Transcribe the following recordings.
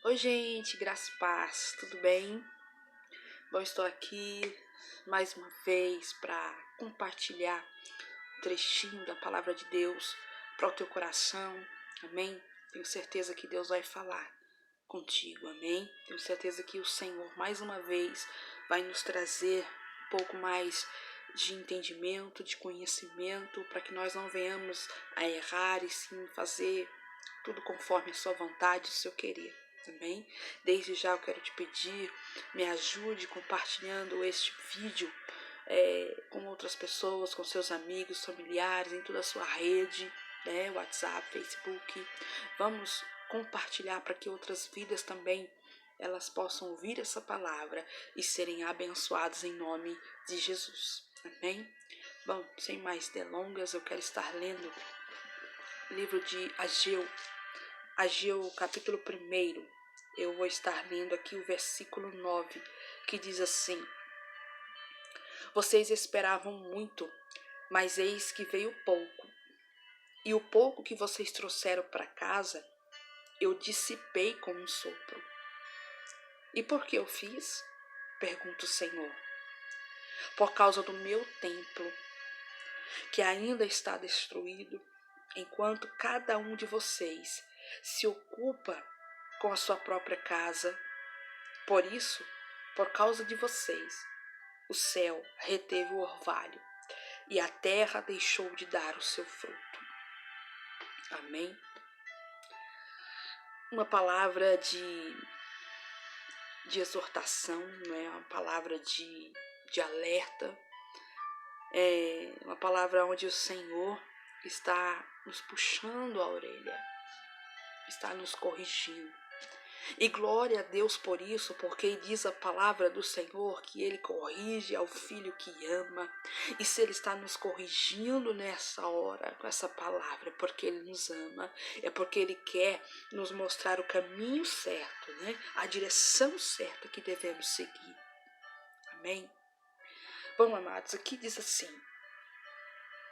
Oi, gente, graça e paz, tudo bem? Bom, estou aqui mais uma vez para compartilhar um trechinho da palavra de Deus para o teu coração, amém? Tenho certeza que Deus vai falar contigo, amém? Tenho certeza que o Senhor, mais uma vez, vai nos trazer um pouco mais de entendimento, de conhecimento, para que nós não venhamos a errar e sim fazer tudo conforme a sua vontade e o seu querer. Também, desde já eu quero te pedir, me ajude compartilhando este vídeo com outras pessoas, com seus amigos, familiares, em toda a sua rede, WhatsApp, Facebook. Vamos compartilhar para que outras vidas também elas possam ouvir essa palavra e serem abençoadas em nome de Jesus. Amém? Bom, sem mais delongas, eu quero estar lendo o livro de Ageu, capítulo 1. Eu vou estar lendo aqui o versículo 9, que diz assim: Vocês esperavam muito, mas eis que veio pouco. E o pouco que vocês trouxeram para casa, eu dissipei com um sopro. E por que eu fiz? Pergunta o Senhor. Por causa do meu templo, que ainda está destruído, enquanto cada um de vocês se ocupa com a sua própria casa. Por isso, por causa de vocês, o céu reteve o orvalho e a terra deixou de dar o seu fruto. Amém? Uma palavra de exortação, né? Uma palavra de alerta, uma palavra onde o Senhor está nos puxando a orelha, está nos corrigindo. E glória a Deus por isso, porque diz a palavra do Senhor que Ele corrige ao filho que ama. E se Ele está nos corrigindo nessa hora, com essa palavra, é porque Ele nos ama, é porque Ele quer nos mostrar o caminho certo, né? A direção certa que devemos seguir. Amém? Bom, amados, aqui diz assim,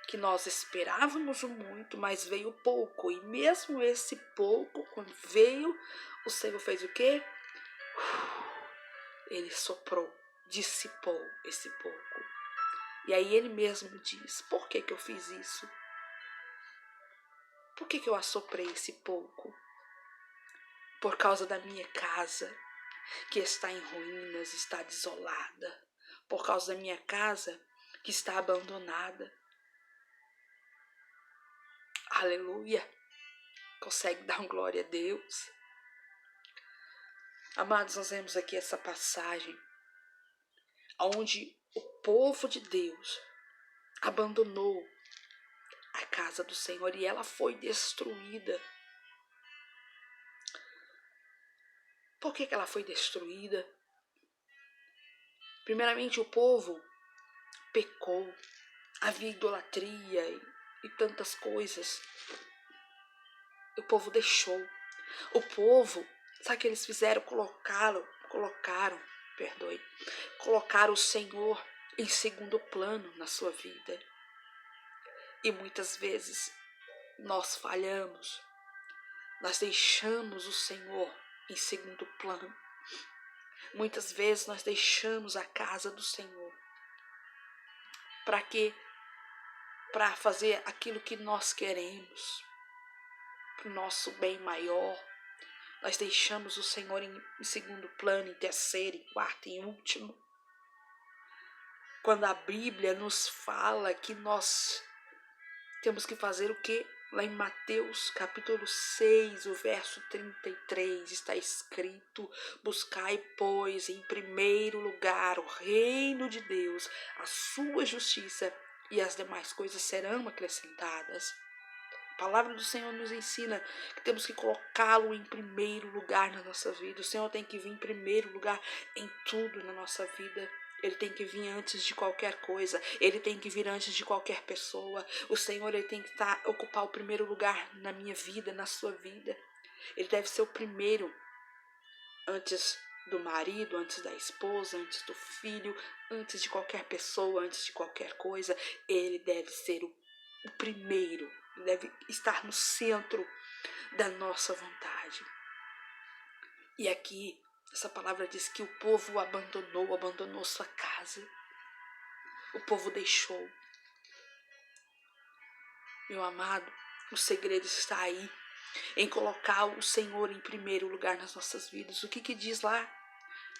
que nós esperávamos o muito, mas veio pouco. E mesmo esse pouco, quando veio, o Senhor fez o quê? Ele soprou, dissipou esse pouco. E aí ele mesmo diz, por que eu fiz isso? Por que eu assoprei esse pouco? Por causa da minha casa, que está em ruínas, está desolada. Por causa da minha casa, que está abandonada. Aleluia! Consegue dar glória a Deus? Amados, nós vemos aqui essa passagem onde o povo de Deus abandonou a casa do Senhor e ela foi destruída. Por que ela foi destruída? Primeiramente, o povo pecou, havia idolatria e tantas coisas. O povo deixou. O povo, sabe o que eles fizeram? Colocaram o Senhor em segundo plano na sua vida. E muitas vezes nós falhamos, nós deixamos o Senhor em segundo plano. Muitas vezes nós deixamos a casa do Senhor. Para quê? Para fazer aquilo que nós queremos, para o nosso bem maior. Nós deixamos o Senhor em segundo plano, em terceiro, em quarto e em último. Quando a Bíblia nos fala que nós temos que fazer o quê? Lá em Mateus capítulo 6, o verso 33, está escrito: buscai, pois, em primeiro lugar o reino de Deus, a sua justiça, e as demais coisas serão acrescentadas. A palavra do Senhor nos ensina que temos que colocá-lo em primeiro lugar na nossa vida. O Senhor tem que vir em primeiro lugar em tudo na nossa vida. Ele tem que vir antes de qualquer coisa. Ele tem que vir antes de qualquer pessoa. O Senhor ele tem que ocupar o primeiro lugar na minha vida, na sua vida. Ele deve ser o primeiro antes do marido, antes da esposa, antes do filho, antes de qualquer pessoa, antes de qualquer coisa. Ele deve ser o primeiro. Deve estar no centro da nossa vontade. E aqui, essa palavra diz que o povo abandonou sua casa. O povo deixou. Meu amado, o segredo está aí, em colocar o Senhor em primeiro lugar nas nossas vidas. O que diz lá?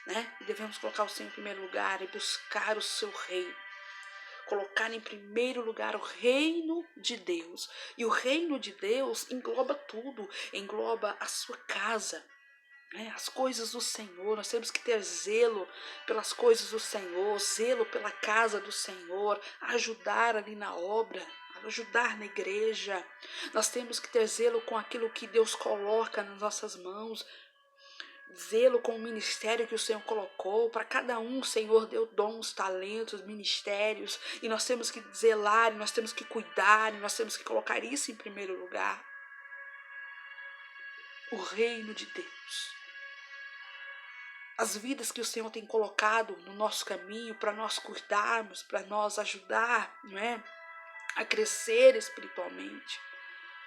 Né? Devemos colocar o Senhor em primeiro lugar e buscar o seu reino. Colocar em primeiro lugar o reino de Deus. E o reino de Deus engloba tudo, engloba a sua casa, as coisas do Senhor. Nós temos que ter zelo pelas coisas do Senhor, zelo pela casa do Senhor, ajudar ali na obra, ajudar na igreja. Nós temos que ter zelo com aquilo que Deus coloca nas nossas mãos, zelo com o ministério que o Senhor colocou. Para cada um o Senhor deu dons, talentos, ministérios, e nós temos que zelar, e nós temos que cuidar, e nós temos que colocar isso em primeiro lugar. O reino de Deus. As vidas que o Senhor tem colocado no nosso caminho para nós cuidarmos, para nós ajudar, não é? A crescer espiritualmente.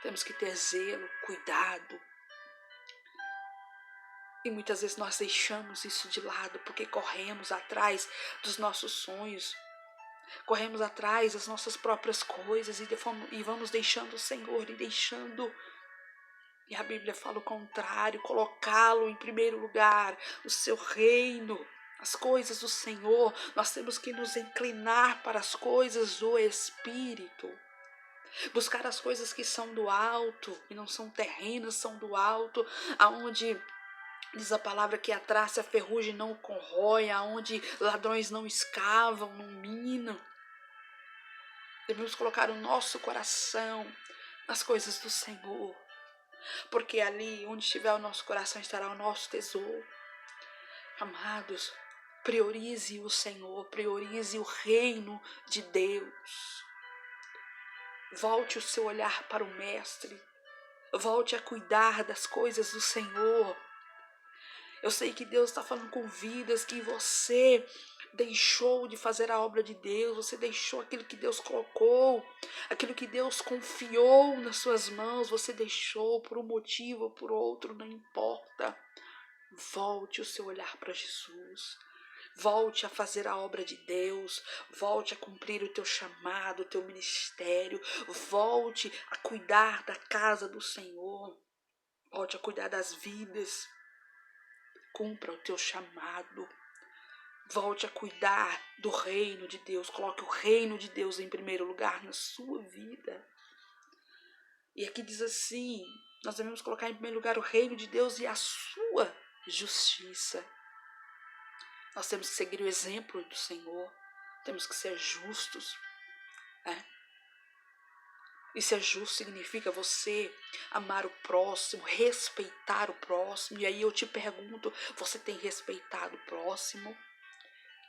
Temos que ter zelo, cuidado. E muitas vezes nós deixamos isso de lado porque corremos atrás dos nossos sonhos. Corremos atrás das nossas próprias coisas e vamos deixando o Senhor e deixando. E a Bíblia fala o contrário, colocá-lo em primeiro lugar, o seu reino, as coisas do Senhor. Nós temos que nos inclinar para as coisas do Espírito. Buscar as coisas que são do alto, e não são terrenas, são do alto, aonde diz a palavra que a traça e a ferrugem não corrói, aonde ladrões não escavam, não minam. Devemos colocar o nosso coração nas coisas do Senhor, porque ali onde estiver o nosso coração estará o nosso tesouro. Amados, priorize o Senhor, priorize o reino de Deus. Volte o seu olhar para o Mestre, volte a cuidar das coisas do Senhor. Eu sei que Deus está falando com vidas, que você deixou de fazer a obra de Deus, você deixou aquilo que Deus colocou, aquilo que Deus confiou nas suas mãos, você deixou por um motivo ou por outro, não importa. Volte o seu olhar para Jesus, volte a fazer a obra de Deus, volte a cumprir o teu chamado, o teu ministério, volte a cuidar da casa do Senhor, volte a cuidar das vidas. Cumpra o teu chamado. Volte a cuidar do reino de Deus. Coloque o reino de Deus em primeiro lugar na sua vida. E aqui diz assim, nós devemos colocar em primeiro lugar o reino de Deus e a sua justiça. Nós temos que seguir o exemplo do Senhor. Temos que ser justos. E ser justo significa você amar o próximo, respeitar o próximo. E aí eu te pergunto, você tem respeitado o próximo?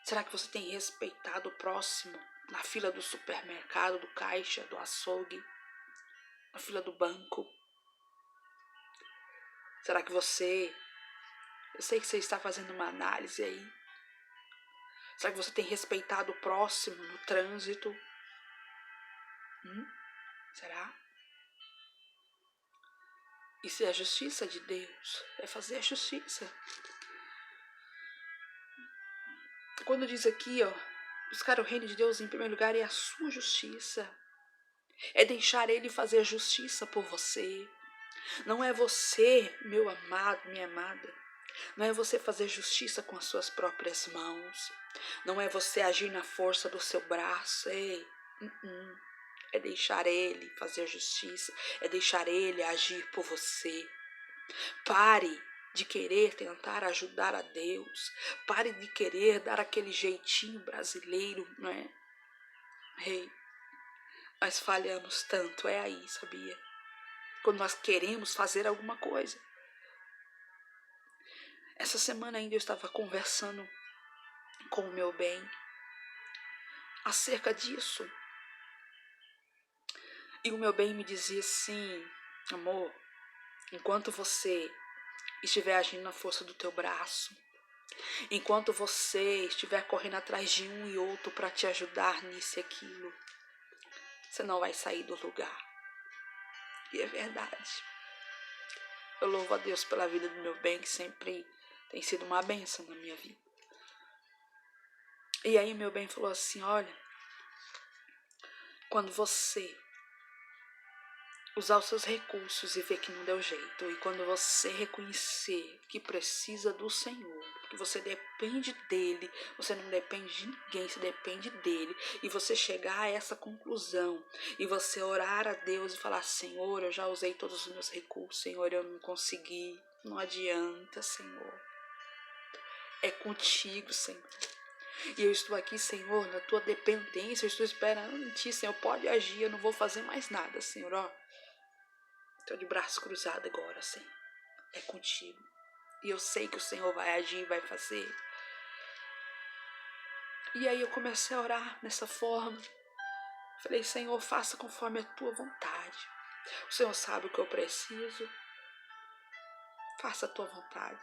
Será que você tem respeitado o próximo na fila do supermercado, do caixa, do açougue, na fila do banco? Será que você... Eu sei que você está fazendo uma análise aí. Será que você tem respeitado o próximo no trânsito? Será? Isso é a justiça de Deus. É fazer a justiça. Quando diz aqui, buscar o reino de Deus em primeiro lugar é a sua justiça. É deixar Ele fazer justiça por você. Não é você, meu amado, minha amada. Não é você fazer justiça com as suas próprias mãos. Não é você agir na força do seu braço. É deixar Ele fazer justiça. É deixar Ele agir por você. Pare de querer tentar ajudar a Deus. Pare de querer dar aquele jeitinho brasileiro, não é? Nós falhamos tanto, é aí, sabia? Quando nós queremos fazer alguma coisa. Essa semana ainda eu estava conversando com o meu bem acerca disso. E o meu bem me dizia assim, amor, enquanto você estiver agindo na força do teu braço, enquanto você estiver correndo atrás de um e outro para te ajudar nisso e aquilo, você não vai sair do lugar. E é verdade. Eu louvo a Deus pela vida do meu bem, que sempre tem sido uma bênção na minha vida. E aí meu bem falou assim, olha, quando você usar os seus recursos e ver que não deu jeito, e quando você reconhecer que precisa do Senhor, que você depende dele, você não depende de ninguém, você depende dele, e você chegar a essa conclusão, e você orar a Deus e falar, Senhor, eu já usei todos os meus recursos, Senhor, eu não consegui, não adianta, Senhor, é contigo, Senhor. E eu estou aqui, Senhor, na tua dependência, eu estou esperando em ti, Senhor, pode agir, eu não vou fazer mais nada, Senhor, ó. Estou de braço cruzado agora, Senhor. É contigo. E eu sei que o Senhor vai agir e vai fazer. E aí eu comecei a orar nessa forma. Falei, Senhor, faça conforme a tua vontade. O Senhor sabe o que eu preciso. Faça a tua vontade.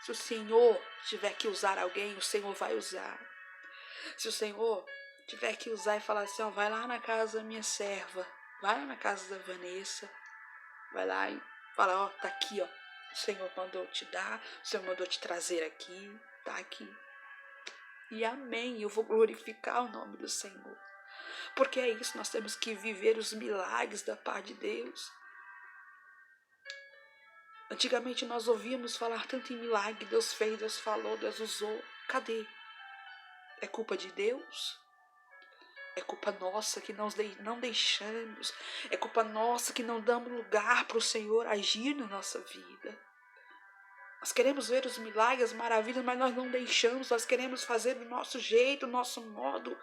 Se o Senhor tiver que usar alguém, o Senhor vai usar. Se o Senhor tiver que usar e falar assim, ó, vai lá na casa da minha serva. Vai lá na casa da Vanessa. Vai lá e fala, ó, tá aqui, ó. O Senhor mandou te dar, o Senhor mandou te trazer aqui, tá aqui. E amém, eu vou glorificar o nome do Senhor. Porque é isso, nós temos que viver os milagres da parte de Deus. Antigamente nós ouvíamos falar tanto em milagre, Deus fez, Deus falou, Deus usou. Cadê? É culpa de Deus? É culpa nossa que não deixamos. É culpa nossa que não damos lugar para o Senhor agir na nossa vida. Nós queremos ver os milagres, as maravilhas, mas nós não deixamos. Nós queremos fazer do nosso jeito, do nosso modo.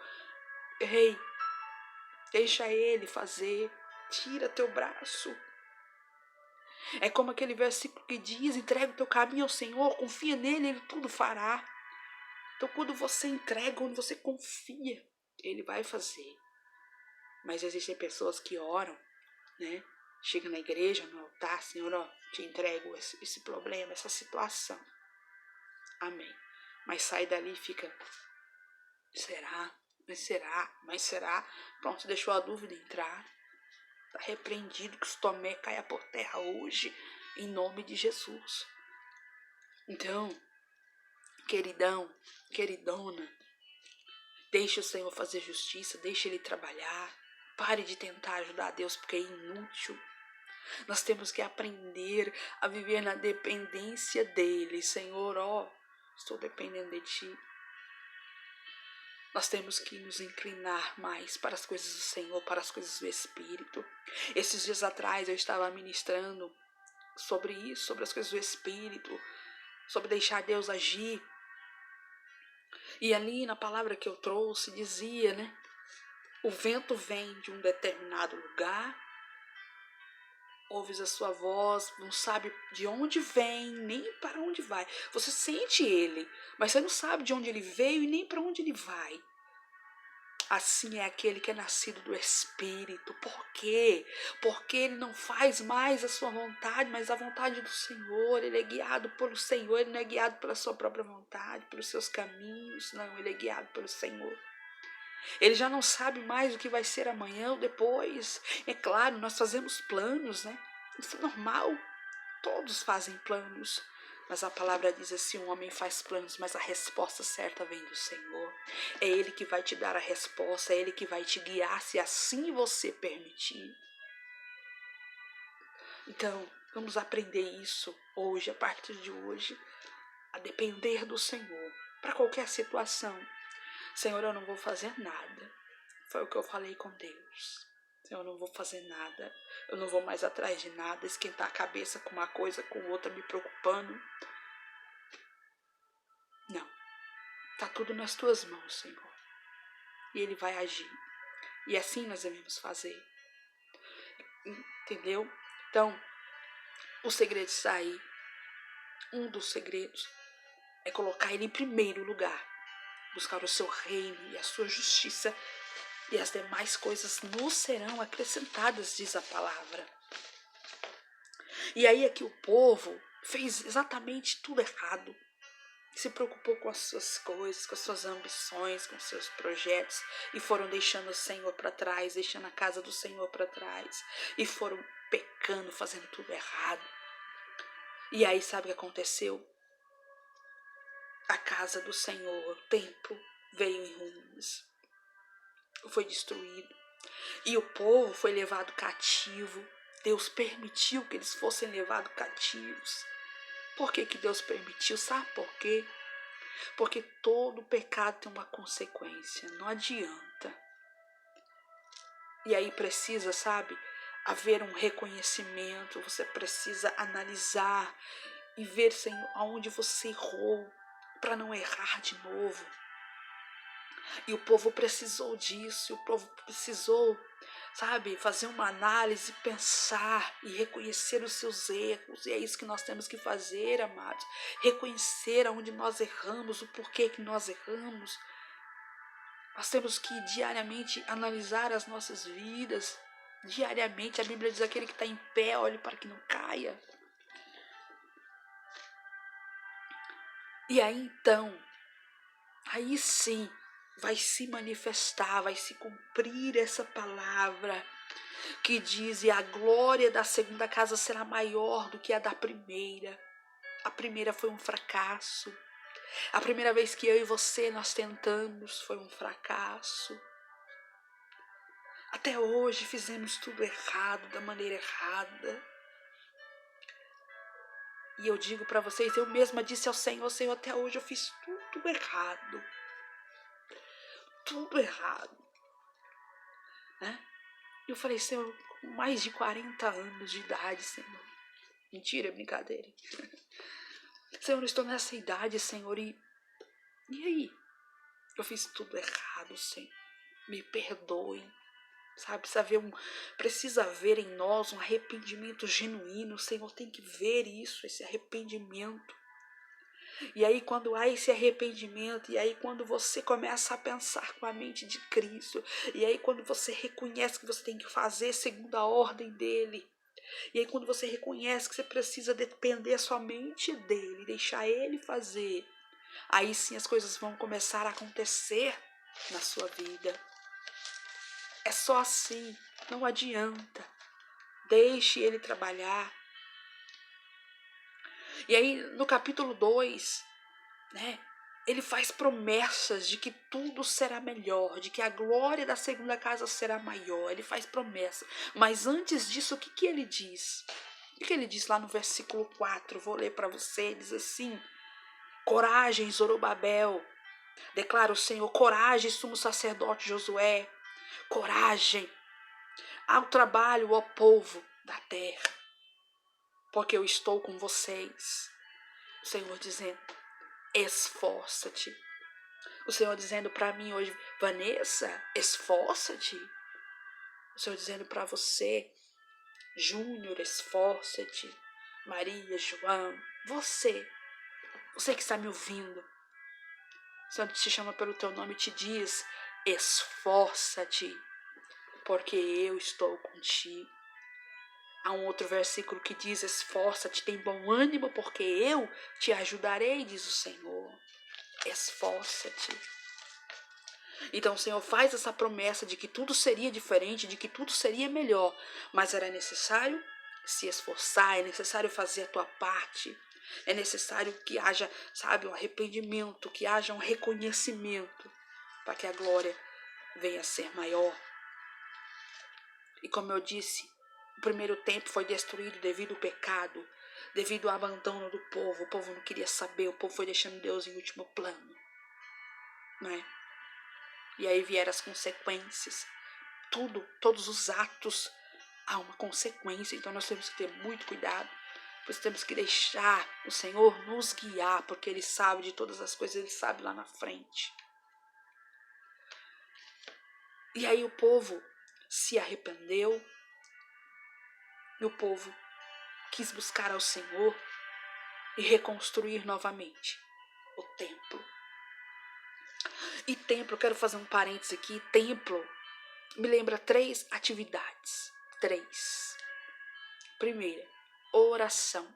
Ei, deixa Ele fazer. Tira teu braço. É como aquele versículo que diz, entrega o teu caminho ao Senhor, confia nele, Ele tudo fará. Então quando você entrega, quando você confia, Ele vai fazer. Mas existem pessoas que oram, né? Chega na igreja, no altar, Senhor, ó, te entrego esse problema, essa situação. Amém. Mas sai dali e fica, será? Mas será? Pronto, deixou a dúvida entrar. Está repreendido que o Tomé caia por terra hoje, em nome de Jesus. Então, queridão, queridona, deixe o Senhor fazer justiça, deixe Ele trabalhar. Pare de tentar ajudar a Deus, porque é inútil. Nós temos que aprender a viver na dependência dEle. Senhor, ó, estou dependendo de Ti. Nós temos que nos inclinar mais para as coisas do Senhor, para as coisas do Espírito. Esses dias atrás eu estava ministrando sobre isso, sobre as coisas do Espírito, sobre deixar Deus agir. E ali na palavra que eu trouxe dizia, né? O vento vem de um determinado lugar, ouves a sua voz, não sabe de onde vem, nem para onde vai. Você sente ele, mas você não sabe de onde ele veio e nem para onde ele vai. Assim é aquele que é nascido do Espírito. Por quê? Porque ele não faz mais a sua vontade, mas a vontade do Senhor. Ele é guiado pelo Senhor, ele não é guiado pela sua própria vontade, pelos seus caminhos. Não, ele é guiado pelo Senhor. Ele já não sabe mais o que vai ser amanhã ou depois. É claro, nós fazemos planos, né? Isso é normal. Todos fazem planos. Mas a palavra diz assim, o homem faz planos, mas a resposta certa vem do Senhor. É Ele que vai te dar a resposta, é Ele que vai te guiar, se assim você permitir. Então, vamos aprender isso hoje, a partir de hoje, a depender do Senhor, para qualquer situação. Senhor, eu não vou fazer nada. Foi o que eu falei com Deus. Eu não vou fazer nada, eu não vou mais atrás de nada, esquentar a cabeça com uma coisa, com outra, me preocupando. Não, tá tudo nas tuas mãos, Senhor. E Ele vai agir. E assim nós devemos fazer. Entendeu? Então, o segredo está aí. Um dos segredos é colocar Ele em primeiro lugar. Buscar o seu reino e a sua justiça. E as demais coisas nos serão acrescentadas, diz a palavra. E aí é que o povo fez exatamente tudo errado. Se preocupou com as suas coisas, com as suas ambições, com os seus projetos. E foram deixando o Senhor para trás, deixando a casa do Senhor para trás. E foram pecando, fazendo tudo errado. E aí sabe o que aconteceu? A casa do Senhor, o templo, veio em ruínas. Foi destruído. E o povo foi levado cativo. Deus permitiu que eles fossem levados cativos. Por que Deus permitiu? Sabe por quê? Porque todo pecado tem uma consequência. Não adianta. E aí precisa, sabe, haver um reconhecimento. Você precisa analisar e ver, Senhor, aonde você errou, para não errar de novo. E o povo precisou disso, o povo precisou, sabe, fazer uma análise, pensar e reconhecer os seus erros. E é isso que nós temos que fazer, amados. Reconhecer aonde nós erramos, o porquê que nós erramos. Nós temos que diariamente analisar as nossas vidas. Diariamente, a Bíblia diz: aquele que está em pé, olhe para que não caia. E aí então, aí sim, vai se manifestar, vai se cumprir essa palavra que diz: e a glória da segunda casa será maior do que a da primeira. A primeira foi um fracasso. A primeira vez que eu e você nós tentamos foi um fracasso. Até hoje fizemos tudo errado, da maneira errada. E eu digo para vocês, eu mesma disse ao Senhor: Senhor, até hoje eu fiz tudo errado. Tudo errado. Né? E eu falei: Senhor, com mais de 40 anos de idade, Senhor. Mentira, é brincadeira. Senhor, eu estou nessa idade, Senhor, e aí? Eu fiz tudo errado, Senhor. Me perdoe. Sabe, precisa haver em nós um arrependimento genuíno. O Senhor tem que ver isso, esse arrependimento. E aí quando há esse arrependimento, e aí quando você começa a pensar com a mente de Cristo, e aí quando você reconhece que você tem que fazer segundo a ordem dele, e aí quando você reconhece que você precisa depender somente dele, deixar ele fazer, aí sim as coisas vão começar a acontecer na sua vida. É só assim, não adianta. Deixe ele trabalhar. E aí no capítulo 2, né, ele faz promessas de que tudo será melhor, de que a glória da segunda casa será maior. Ele faz promessa. Mas antes disso, o que ele diz? O que ele diz lá no versículo 4? Vou ler para você. Ele diz assim: coragem, Zorobabel, declara o Senhor. Coragem, sumo sacerdote Josué. Coragem ao trabalho, ó povo da terra, porque eu estou com vocês. O Senhor dizendo: esforça-te. O Senhor dizendo para mim hoje: Vanessa, esforça-te. O Senhor dizendo para você: Júnior, esforça-te. Maria, João, você que está me ouvindo, o Senhor te chama pelo teu nome e te diz: esforça-te, porque eu estou contigo. Há um outro versículo que diz: esforça-te, tem bom ânimo, porque eu te ajudarei, diz o Senhor. Esforça-te. Então o Senhor faz essa promessa de que tudo seria diferente, de que tudo seria melhor, mas era necessário se esforçar, é necessário fazer a tua parte, é necessário que haja, sabe, um arrependimento, que haja um reconhecimento, para que a glória venha a ser maior. E como eu disse, o primeiro templo foi destruído devido ao pecado, devido ao abandono do povo. O povo não queria saber, o povo foi deixando Deus em último plano, não é? E aí vieram as consequências. Todos os atos, há uma consequência. Então nós temos que ter muito cuidado. Nós temos que deixar o Senhor nos guiar, porque Ele sabe de todas as coisas, Ele sabe lá na frente. E aí o povo se arrependeu, e o povo quis buscar ao Senhor e reconstruir novamente o templo. E templo, eu quero fazer um parênteses aqui, templo me lembra 3 atividades. 3. Primeira, oração.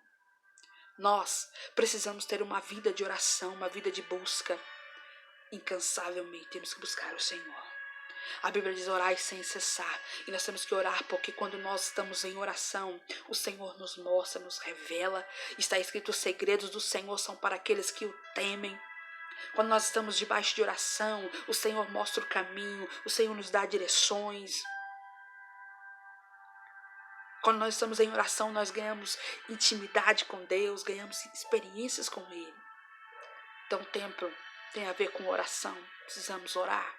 Nós precisamos ter uma vida de oração, uma vida de busca. Incansavelmente temos que buscar o Senhor. A Bíblia diz orar sem cessar. E nós temos que orar porque quando nós estamos em oração, o Senhor nos mostra, nos revela. Está escrito: os segredos do Senhor são para aqueles que o temem. Quando nós estamos debaixo de oração, o Senhor mostra o caminho, o Senhor nos dá direções. Quando nós estamos em oração, nós ganhamos intimidade com Deus, ganhamos experiências com Ele. Então, o templo tem a ver com oração. Precisamos orar.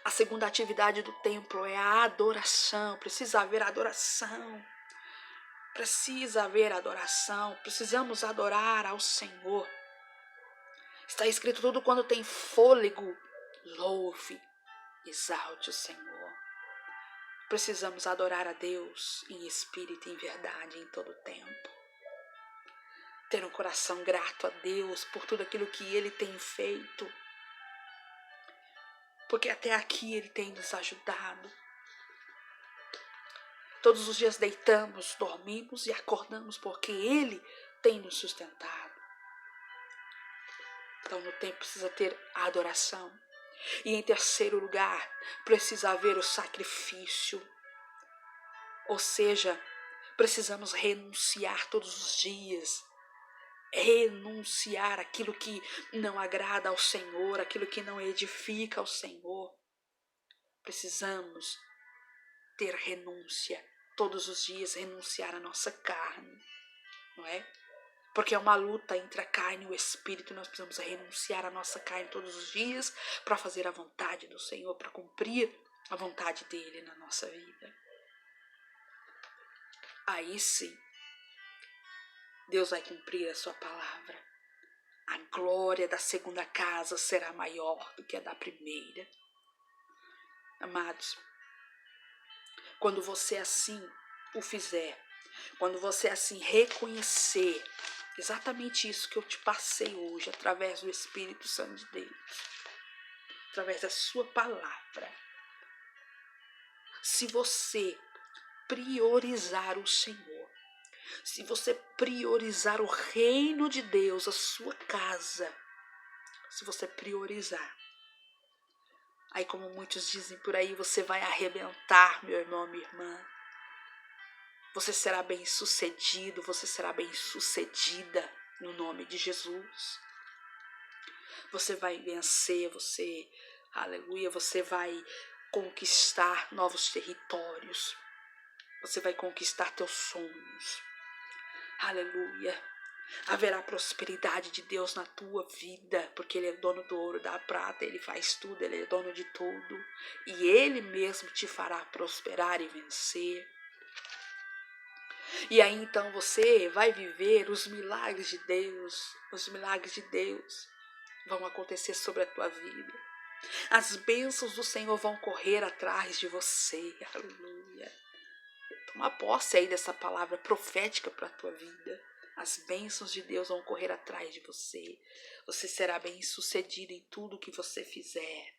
A segunda atividade do templo é a adoração. Precisa haver adoração. Precisa haver adoração. Precisamos adorar ao Senhor. Está escrito: tudo quando tem fôlego, louve, exalte o Senhor. Precisamos adorar a Deus em espírito e em verdade em todo o tempo. Ter um coração grato a Deus por tudo aquilo que Ele tem feito. Porque até aqui Ele tem nos ajudado. Todos os dias deitamos, dormimos e acordamos porque Ele tem nos sustentado. Então no templo precisa ter a adoração. E em terceiro lugar, precisa haver o sacrifício. Ou seja, precisamos renunciar todos os dias. Renunciar aquilo que não agrada ao Senhor, aquilo que não edifica ao Senhor. Precisamos ter renúncia. Todos os dias renunciar à nossa carne. Não é? Porque é uma luta entre a carne e o espírito. Nós precisamos renunciar à nossa carne todos os dias para fazer a vontade do Senhor, para cumprir a vontade dele na nossa vida. Aí sim, Deus vai cumprir a sua palavra. A glória da segunda casa será maior do que a da primeira. Amados, quando você assim o fizer, quando você assim reconhecer exatamente isso que eu te passei hoje, através do Espírito Santo de Deus, através da sua palavra, se você priorizar o Senhor, se você priorizar o reino de Deus, a sua casa, se você priorizar, aí como muitos dizem por aí, você vai arrebentar, meu irmão, minha irmã. Você será bem sucedido, você será bem sucedida no nome de Jesus. Você vai vencer, aleluia, você vai conquistar novos territórios. Você vai conquistar teus sonhos. Aleluia. Haverá prosperidade de Deus na tua vida, porque Ele é dono do ouro, da prata, Ele faz tudo, Ele é dono de tudo. E Ele mesmo te fará prosperar e vencer. E aí então você vai viver os milagres de Deus. Os milagres de Deus vão acontecer sobre a tua vida. As bênçãos do Senhor vão correr atrás de você. Aleluia. Toma posse aí dessa palavra profética para a tua vida. As bênçãos de Deus vão correr atrás de você. Você será bem sucedido em tudo que você fizer.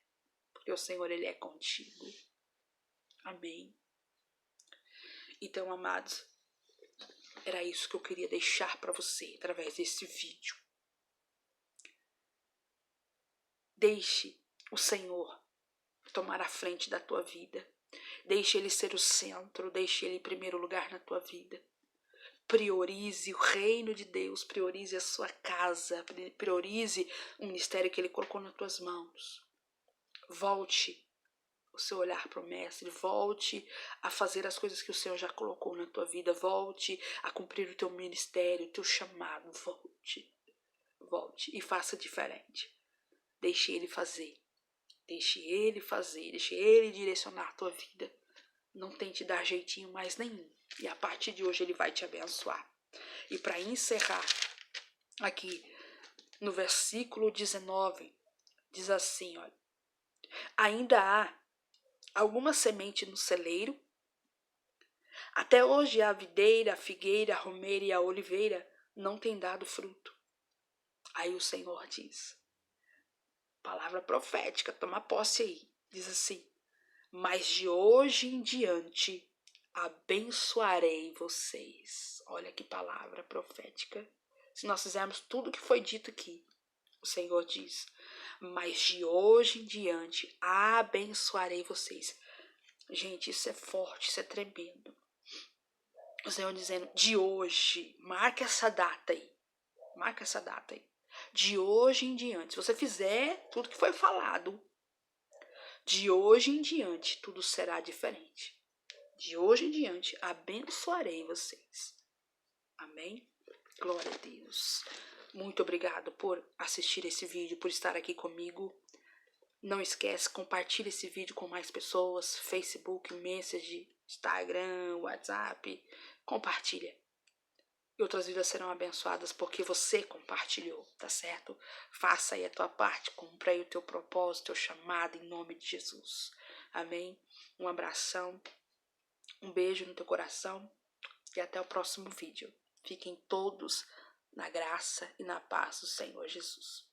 Porque o Senhor, Ele é contigo. Amém. Então, amados, era isso que eu queria deixar para você através desse vídeo. Deixe o Senhor tomar a frente da tua vida. Deixe Ele ser o centro, deixe Ele em primeiro lugar na tua vida. Priorize o reino de Deus, priorize a sua casa, priorize o ministério que Ele colocou nas tuas mãos. Volte o seu olhar para o Mestre, volte a fazer as coisas que o Senhor já colocou na tua vida, volte a cumprir o teu ministério, o teu chamado, volte e faça diferente. Deixe Ele fazer, deixe Ele direcionar a tua vida. Não tente dar jeitinho mais nenhum. E a partir de hoje Ele vai te abençoar. E para encerrar, aqui no versículo 19, diz assim, olha: ainda há alguma semente no celeiro? Até hoje a videira, a figueira, a romeira e a oliveira não têm dado fruto. Aí o Senhor diz, palavra profética, toma posse aí, diz assim: mas de hoje em diante abençoarei vocês. Olha que palavra profética. Se nós fizermos tudo o que foi dito aqui, o Senhor diz: mas de hoje em diante abençoarei vocês. Gente, isso é forte, isso é tremendo. O Senhor dizendo, de hoje, marca essa data aí. Marca essa data aí. De hoje em diante, se você fizer tudo que foi falado, de hoje em diante, tudo será diferente. De hoje em diante, abençoarei vocês. Amém? Glória a Deus. Muito obrigado por assistir esse vídeo, por estar aqui comigo. Não esquece, compartilhe esse vídeo com mais pessoas. Facebook, Message, Instagram, WhatsApp. Compartilha. E outras vidas serão abençoadas porque você compartilhou, tá certo? Faça aí a tua parte, cumpra aí o teu propósito, teu chamado, em nome de Jesus. Amém? Um abração, um beijo no teu coração e até o próximo vídeo. Fiquem todos na graça e na paz do Senhor Jesus.